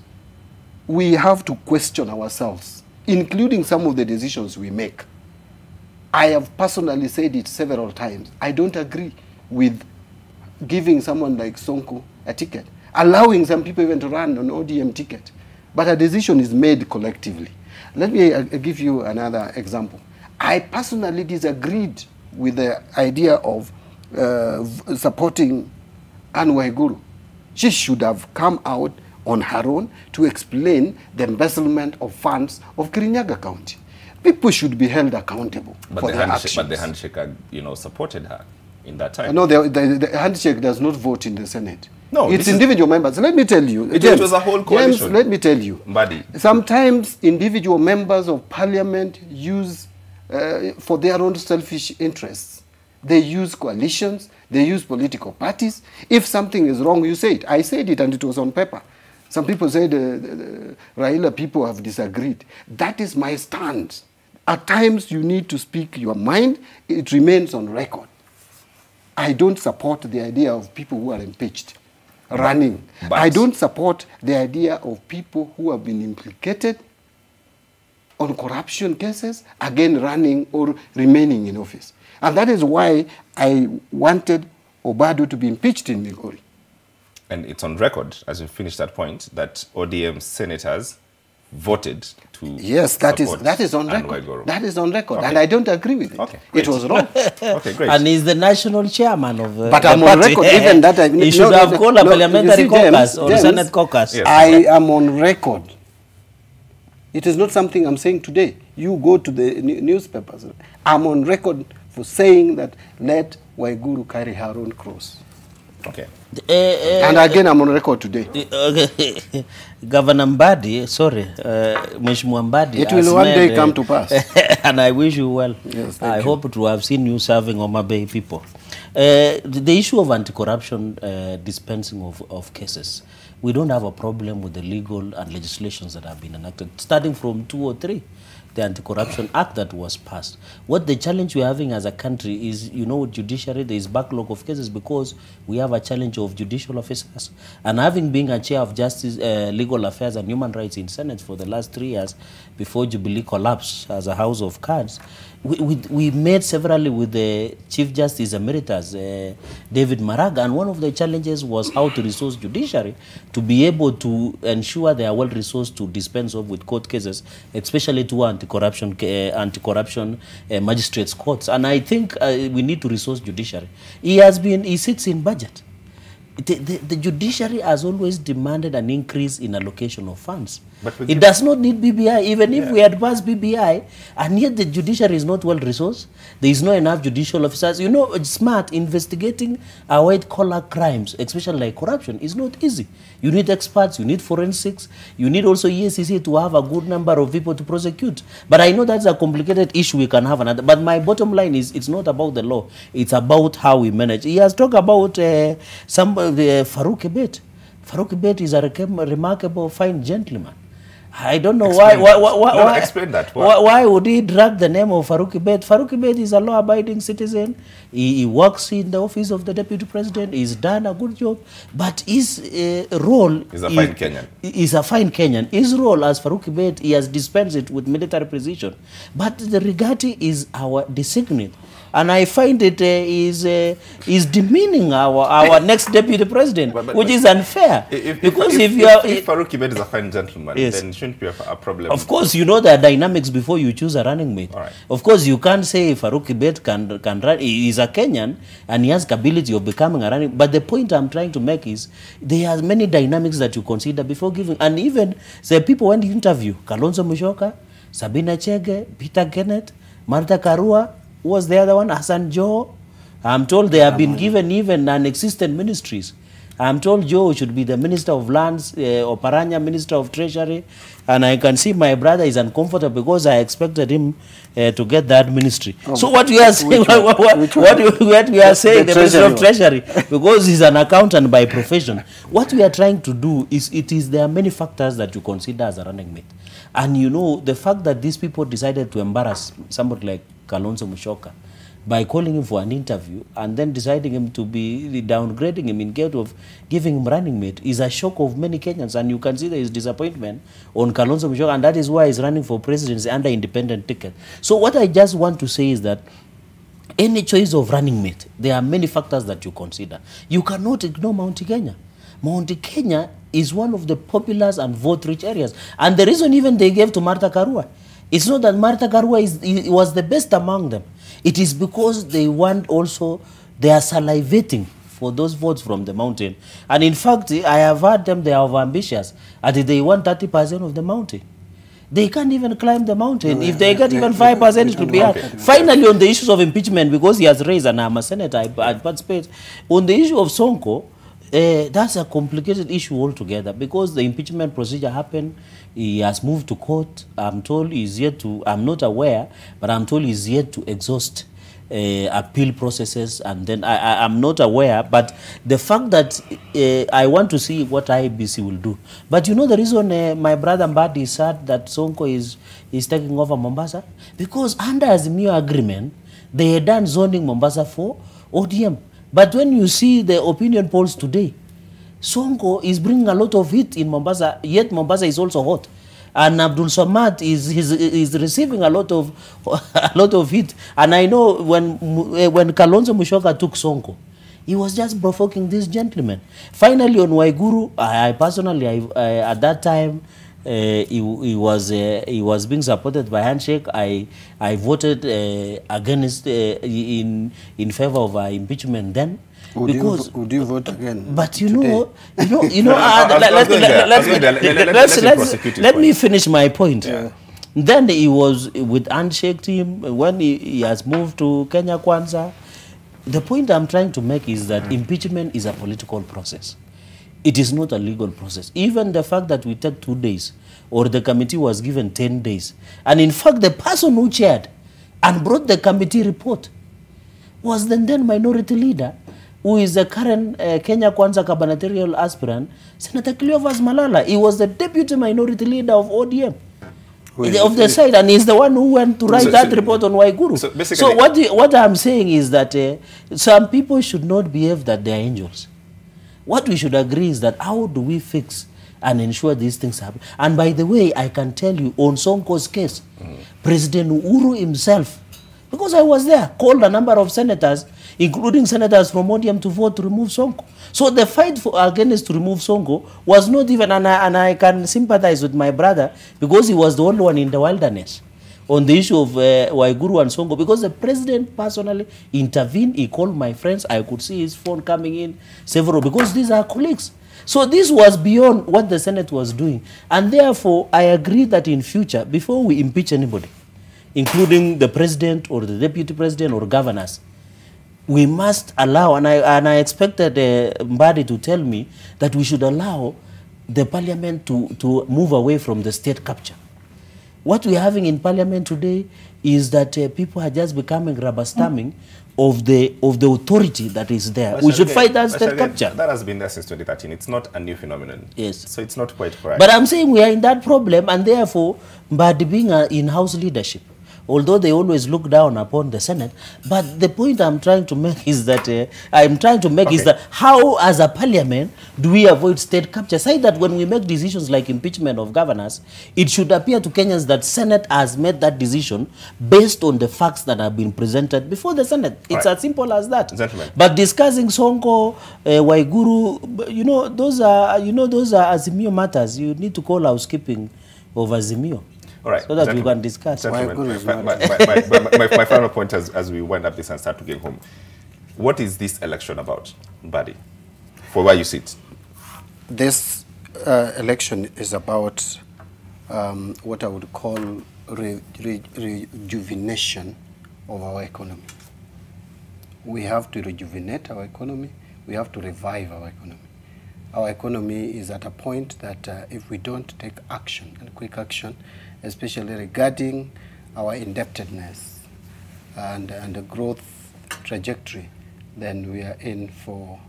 We have to question ourselves, including some of the decisions we make. I have personally said it several times. I don't agree with giving someone like Sonko a ticket, allowing some people even to run on ODM ticket. But a decision is made collectively. Let me give you another example. I personally disagreed with the idea of supporting Anne Waiguru. She should have come out on her own to explain the embezzlement of funds of Kirinyaga County. People should be held accountable for their actions. But the handshake, supported her in that time. No, the handshake does not vote in the Senate. No, it's individual members. Let me tell you. It was a whole coalition. James, let me tell you. Mbadi. Sometimes individual members of parliament use, for their own selfish interests, they use coalitions, they use political parties. If something is wrong, you say it. I said it and it was on paper. Some people say the Raila people have disagreed. That is my stand. At times you need to speak your mind. It remains on record. I don't support the idea of people who are impeached running. But I don't support the idea of people who have been implicated on corruption cases, again running or remaining in office. And that is why I wanted Obado to be impeached in Migori. And it's on record, as you finish that point, that ODM senators voted to that is on record. That is on record, okay. And I don't agree with it. Okay, it was wrong. Okay, great. And he's the national chairman of but I'm on record, even that he should have called a parliamentary caucus or Senate caucus. Yes. I am on record. It is not something I'm saying today. You go to the newspapers. I'm on record for saying that let Waiguru carry her own cross. Okay. And again, I'm on record today. Okay. Governor Mbadi, sorry, Mheshimiwa Mbadi. It will one day come to pass. And I wish you well. Yes, I hope to have seen you serving Homa Bay people. The issue of anti-corruption dispensing of cases, we don't have a problem with the legal and legislations that have been enacted, starting from 2003. The Anti-Corruption Act that was passed. What the challenge we're having as a country is, you know, judiciary, there is backlog of cases because we have a challenge of judicial officers. And having been a chair of Justice, Legal Affairs and Human Rights in Senate for the last 3 years before Jubilee collapsed as a house of cards, we met severally with the Chief Justice Emeritus, David Maraga, and one of the challenges was how to resource judiciary to be able to ensure they are well resourced to dispense of with court cases, especially to anti-corruption magistrates courts. And I think we need to resource judiciary. He sits in budget. The judiciary has always demanded an increase in allocation of funds. But it does not need BBI, even if we advance BBI, and yet the judiciary is not well resourced. There is not enough judicial officers. You know, it's smart. Investigating white-collar crimes, especially like corruption, is not easy. You need experts, you need forensics, you need also EACC to have a good number of people to prosecute. But I know that's a complicated issue we can have another. But my bottom line is, it's not about the law. It's about how we manage. He has talked about Farouk Ebet. Farouk Ebet is a remarkable, fine gentleman. I don't know explain that. Why would he drag the name of Farouk Ebet? Farouk Ebet is a law-abiding citizen. He works in the office of the Deputy President. He's done a good job. But his role... He's a fine Kenyan. He's a fine Kenyan. His role as Farouk Ebet, he has dispensed it with military precision. But the Rigati is our designate. And I find it is demeaning our next deputy president, which is unfair. If Farouk Ebet is a fine gentleman, yes, then it shouldn't be a problem. Of course, you know the dynamics before you choose a running mate. Right. Of course, you can't say Farouk Ebet can run. He is a Kenyan and he has the ability of becoming a running. But the point I'm trying to make is there are many dynamics that you consider before giving. And even the people when you interview, Kalonzo Musyoka, Sabina Chege, Peter Kenneth, Martha Karua, was the other one, Hassan Joho. I'm told they have been given even non-existent ministries. I'm told Joe should be the Minister of Lands, Oparanya Minister of Treasury, and I can see my brother is uncomfortable because I expected him to get that ministry. So what we are saying, what we are saying, the Minister of Treasury, because he's an accountant by profession. What we are trying to do is, there are many factors that you consider as a running mate. And you know, the fact that these people decided to embarrass somebody like Kalonzo Musyoka by calling him for an interview and then deciding him to be downgrading him in case of giving him running mate is a shock of many Kenyans, and you can see there is disappointment on Kalonzo Musyoka, and that is why he's running for presidency under independent ticket. So what I just want to say is that any choice of running mate, there are many factors that you consider. You cannot ignore Mount Kenya. Mount Kenya is one of the populous and vote-rich areas, and the reason even they gave to Martha Karua, it's not that Martha Karua was the best among them. It is because they want also, they are salivating for those votes from the mountain. And in fact, I have heard them, they are ambitious. And they want 30% of the mountain. They can't even climb the mountain. If they get even 5%, it could be hard. Finally, on the issues of impeachment, because he has raised, and I'm a senator, I participate. On the issue of Sonko, that's a complicated issue altogether, because the impeachment procedure happened. He has moved to court. I'm told he's yet to, I'm not aware, but I'm told he's yet to exhaust appeal processes, and then I'm not aware, but the fact that I want to see what IBC will do. But you know the reason my brother Mbadi said that Sonko is taking over Mombasa? Because under Azimio agreement, they had done zoning Mombasa for ODM. But when you see the opinion polls today, Sonko is bringing a lot of heat in Mombasa, yet Mombasa is also hot. And Abdul Samad is receiving a lot of heat. And I know when Kalonzo Musyoka took Sonko, he was just provoking this gentleman. Finally, on Waiguru, I personally, at that time, he was being supported by handshake. I voted against in favor of impeachment then. Would you vote again? But let me finish my point. Yeah. Then he was with handshake team when he has moved to Kenya Kwanza. The point I'm trying to make is that impeachment is a political process. It is not a legal process. Even the fact that we take 2 days, or the committee was given 10 days, and in fact the person who chaired and brought the committee report was the then minority leader, who is the current Kenya Kwanza gubernatorial aspirant, Senator Karua Vs Malala. He was the deputy minority leader of ODM. Of the side, and he's the one who went to write that report on Waiguru. So what I'm saying is that some people should not behave that they are angels. What we should agree is that how do we fix and ensure these things happen? And by the way, I can tell you on Sonko's case, President Uhuru himself, because I was there, called a number of senators, including senators from ODM, to vote to remove Sonko. So the fight against to remove Sonko was not even, and I can sympathize with my brother, because he was the only one in the wilderness on the issue of Waiguru and Sonko, because the president personally intervened. He called my friends. I could see his phone coming in, several, because these are colleagues. So this was beyond what the Senate was doing. And therefore, I agree that in future, before we impeach anybody, including the president or the deputy president or governors, we must allow, and I expected Mbadi to tell me that we should allow the parliament to move away from the state capture. What we're having in parliament today is that people are just becoming rubber stamping of the authority that is there. We should fight that state capture. That has been there since 2013. It's not a new phenomenon. Yes. So it's not quite correct. But I'm saying we are in that problem, and therefore, Mbadi being an in-house leadership, although they always look down upon the Senate, but the point I'm trying to make is that is that how, as a parliament, do we avoid state capture? Say that when we make decisions like impeachment of governors, it should appear to Kenyans that Senate has made that decision based on the facts that have been presented before the Senate. It's as simple as that. Gentlemen. But discussing Sonko, Waiguru, those are Azimio matters. You need to call housekeeping of Azimio. All right, so that we can discuss. My final point as we wind up this and start to get home. What is this election about, Mbadi, for where you sit? This election is about what I would call rejuvenation of our economy. We have to rejuvenate our economy. We have to revive our economy. Our economy is at a point that if we don't take action, and quick action, especially regarding our indebtedness and the growth trajectory, then we are in for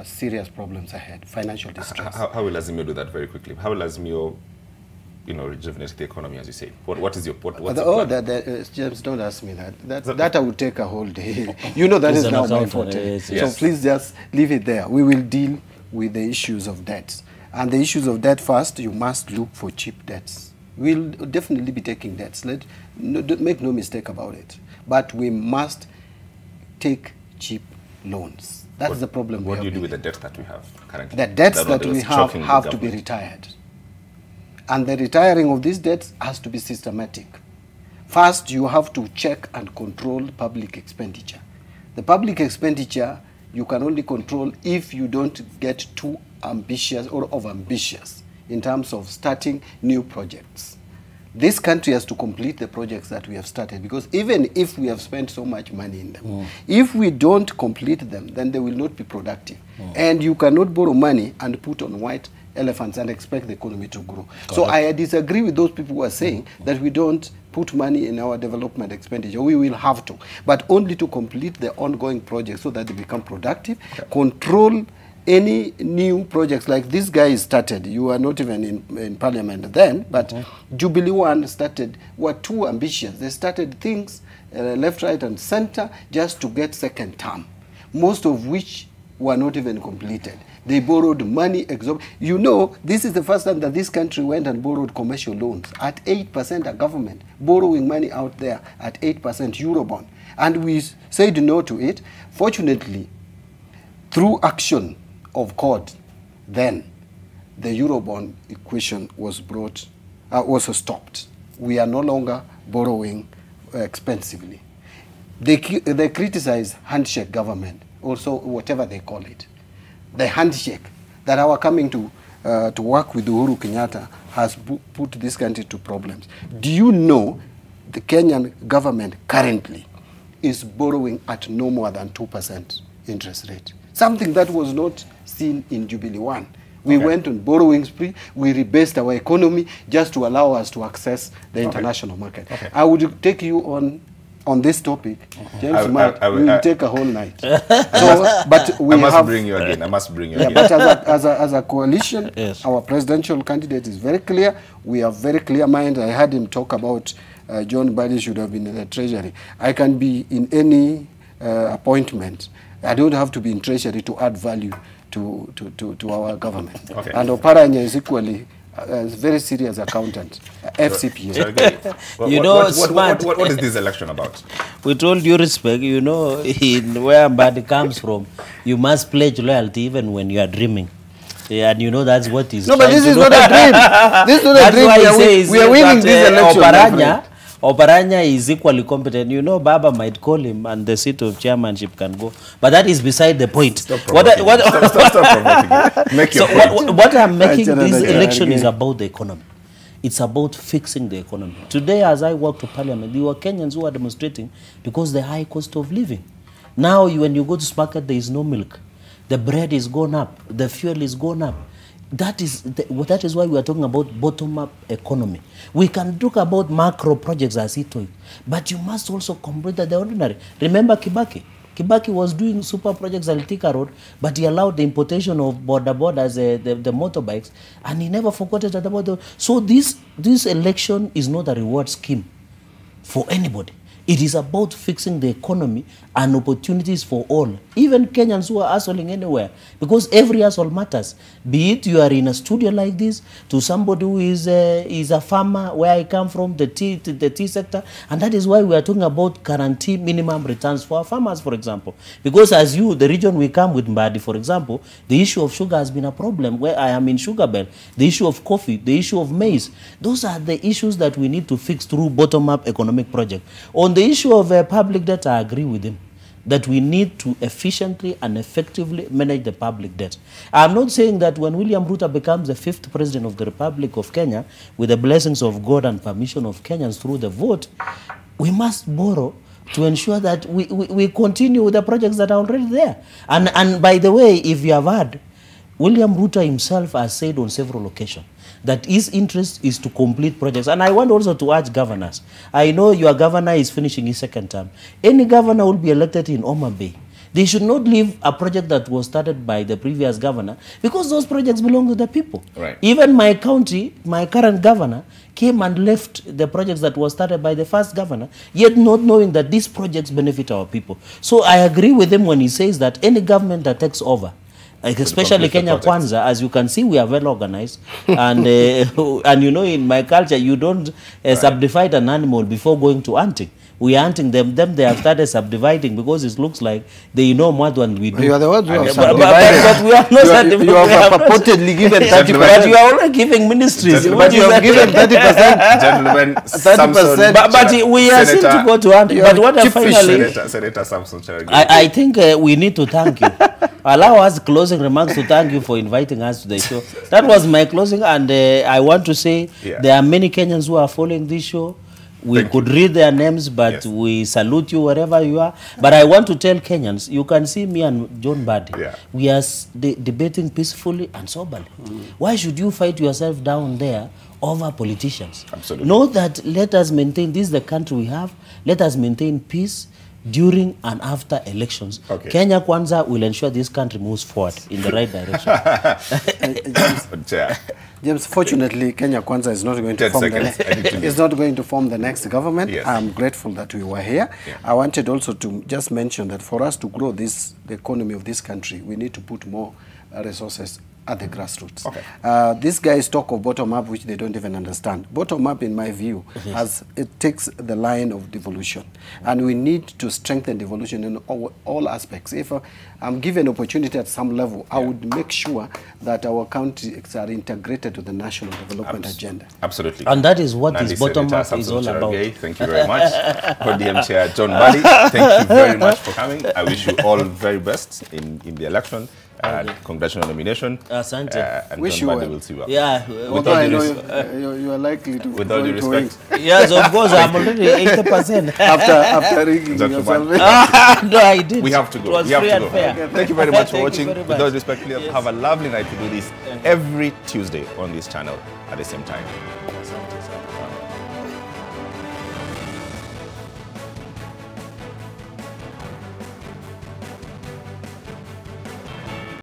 serious problems ahead, financial distress. How will Azimio do that very quickly? How will Azimio, rejuvenate the economy, as you say? What is your James, don't ask me that. That I would take a whole day. That is now my forte. So please just leave it there. We will deal with the issues of debts. And the issues of debt first, you must look for cheap debts. We'll definitely be taking debts. Make no mistake about it. But we must take cheap loans. That's the problem. What do you do with the debts that we have currently? The debts that we have to be retired. And the retiring of these debts has to be systematic. First, you have to check and control public expenditure. The public expenditure you can only control if you don't get too ambitious or overambitious in terms of starting new projects. This country has to complete the projects that we have started, because even if we have spent so much money in them, if we don't complete them, then they will not be productive. And you cannot borrow money and put on white elephants and expect the economy to grow. So I disagree with those people who are saying that we don't put money in our development expenditure. We will have to, but only to complete the ongoing projects so that they become productive, control any new projects like this guy started. You were not even in parliament then, but Jubilee One were too ambitious. They started things left, right, and center just to get second term, most of which were not even completed. They borrowed money. This is the first time that this country went and borrowed commercial loans at 8%, a government borrowing money out there at 8% Eurobond. And we said no to it. Fortunately, through action of court, then the Eurobond equation was stopped. We are no longer borrowing expensively. They criticize handshake government, also whatever they call it. The handshake that our coming to work with Uhuru Kenyatta has put this country to problems. Do you know the Kenyan government currently is borrowing at no more than 2% interest rate? Something that was not seen in Jubilee 1. We went on borrowing spree, we rebased our economy just to allow us to access the international market. I would take you on this topic. James, we will take a whole night. But we I must bring you again. I must bring you again. But as a coalition, our presidential candidate is very clear. We are very clear-minded. I heard him talk about John Mbadi should have been in the treasury. I can be in any appointment. I don't have to be in treasury to add value to our government. And Oparanya is equally a very serious accountant, FCPA. What is this election about? With all due respect, you know, in where Mbadi comes from, you must pledge loyalty even when you are dreaming. Yeah, and you know that's what is. No, but this is not a dream. This is not a dream. We are winning this election. Oparanya is equally competent. You know, Baba might call him and the seat of chairmanship can go. But that is beside the point. Stop provoking. What I'm making this election is about the economy. It's about fixing the economy. Today, as I walk to parliament, there were Kenyans who are demonstrating because the high cost of living. Now, when you go to market, there is no milk. The bread is gone up. The fuel is gone up. That is why we are talking about bottom-up economy. We can talk about macro projects as he told, but you must also complete the ordinary. Remember Kibaki? Kibaki was doing super projects at Thika Road, but he allowed the importation of border the motorbikes, and he never forgot it about the. So this election is not a reward scheme for anybody. It is about fixing the economy and opportunities for all, even Kenyans who are hustling anywhere, because every hustle matters. Be it you are in a studio like this, to somebody who is a farmer, where I come from, the tea sector, and that is why we are talking about guarantee minimum returns for our farmers, for example. Because as the region we come with Mbadi, for example, the issue of sugar has been a problem, where I am in sugar belt, the issue of coffee, the issue of maize. Those are the issues that we need to fix through bottom-up economic project. On the issue of public debt, I agree with him that we need to efficiently and effectively manage the public debt. I'm not saying that when William Ruto becomes the 5th president of the Republic of Kenya, with the blessings of God and permission of Kenyans through the vote, we must borrow to ensure that we continue with the projects that are already there. And by the way, if you have heard, William Ruto himself has said on several occasions that his interest is to complete projects. And I want also to urge governors. I know your governor is finishing his 2nd term. Any governor will be elected in Homa Bay. They should not leave a project that was started by the previous governor, because those projects belong to the people. Right. Even my county, my current governor, came and left the projects that were started by the first governor, yet not knowing that these projects benefit our people. So I agree with him when he says that any government that takes over, especially Kenya Kwanza, as you can see, we are well organized. And, and you know, in my culture, you don't subdivide an animal before going to hunting. We are hunting them, they have started subdividing because it looks like they know more than we do. You are the ones who have subdivided. But we are not subdividing. You have purportedly given 30%. But you are already giving ministries. But you have given 30%. Gentlemen, 30%. But we are still to go to hunting. But what I finally... Senator Samson Cherargei. I think we need to thank you. Allow us closing remarks to thank you for inviting us to the show. That was my closing, and I want to say there are many Kenyans who are following this show. We could read their names, but we salute you wherever you are. But I want to tell Kenyans, you can see me and John Mbadi. We are debating peacefully and soberly. Why should you fight yourself down there over politicians? Absolutely. Know that let us maintain, this is the country we have, let us maintain peace during and after elections. Kenya Kwanza will ensure this country moves forward in the right direction. James, fortunately, Kenya Kwanza is not going to form the next government. I'm grateful that we were here. I wanted also to just mention that for us to grow the economy of this country, we need to put more resources at the grassroots. These guys talk of bottom-up, which they don't even understand. Bottom-up, in my view, it takes the line of devolution. And we need to strengthen devolution in all aspects. If I'm given opportunity at some level, I would make sure that our counties are integrated to the national development agenda. Absolutely. And that is what this bottom-up is all about. Thank you very much. ODM Chair John Mbadi, thank you very much for coming. I wish you all very best in the election. Congratulations on the nomination. Asante. And Wish John you Mbadi well. will see you out. Yeah. Although I know you are likely to With all go due into respect. Yes, of course. I'm already 80%. after rigging Gentlemen. yourself. No, I did. We have to go. It was We have free to and go. fair. Okay, thank you very much for Thank you watching. very With much. all respect, have a lovely night. We do this every Tuesday on this channel at the same time. Asante.